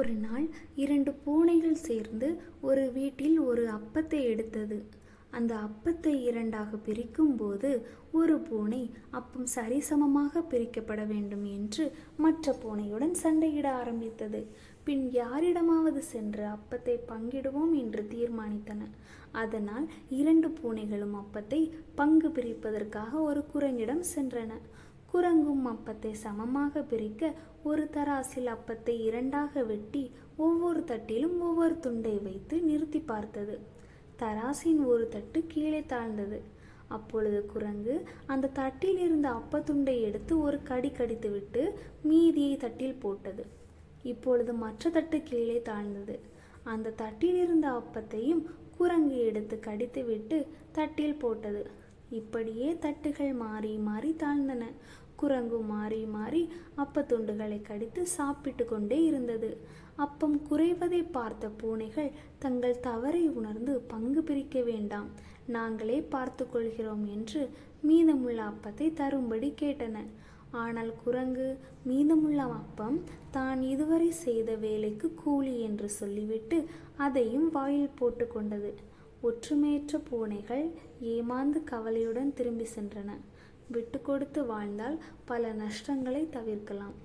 ஒரு நாள் 2 பூனைகள் சேர்ந்து ஒரு வீட்டில் ஒரு அப்பத்தை எடுத்தது. அந்த அப்பத்தை 2ஆக பிரிக்கும்போது ஒரு பூனை அப்பம் சரிசமமாக பிரிக்கப்பட வேண்டும் என்று மற்ற பூனையுடன் சண்டையிட ஆரம்பித்தது. பின் யாரிடமாவது சென்று அப்பத்தை பங்கிடுவோம் என்று தீர்மானித்தன. அதனால் 2 பூனைகளும் அப்பத்தை பங்கு பிரிப்பதற்காக ஒரு குரங்கிடம் சென்றன. குரங்கும் அப்பத்தை சமமாக பிரிக்க ஒரு தராசில் அப்பத்தை 2ஆக வெட்டி ஒவ்வொரு தட்டிலும் ஒவ்வொரு துண்டை வைத்து நிறுத்தி பார்த்தது. தராசின் ஒரு தட்டு கீழே தாழ்ந்தது. அப்பொழுது குரங்கு அந்த தட்டில் இருந்த அப்பத்துண்டை எடுத்து ஒரு கடி கடித்துவிட்டு மீதியை தட்டில் போட்டது. இப்பொழுது மற்ற தட்டு கீழே தாழ்ந்தது. அந்த தட்டில் இருந்த அப்பத்தையும் குரங்கு எடுத்து கடித்துவிட்டு தட்டில் போட்டது. இப்படியே தட்டுகள் மாறி மாறி தாழ்ந்தன. குரங்கு மாறி மாறி அப்பத்துண்டுகளை கடித்து சாப்பிட்டு கொண்டே இருந்தது. அப்பம் குறைவதை பார்த்த பூனைகள் தங்கள் தவறை உணர்ந்து பங்கு பிரிக்க வேண்டாம், நாங்களே பார்த்து கொள்கிறோம் என்று மீதமுள்ள அப்பத்தை தரும்படி கேட்டன. ஆனால் குரங்கு மீதமுள்ள அப்பம் தான் இதுவரை செய்த வேலைக்கு கூலி என்று சொல்லிவிட்டு அதையும் வாயில் போட்டு கொண்டது. ஒற்றுமையற்ற பூனைகள் ஏமாந்து கவலையுடன் திரும்பி சென்றன. விட்டு கொடுத்து வாழ்ந்தால் பல நஷ்டங்களை தவிர்க்கலாம்.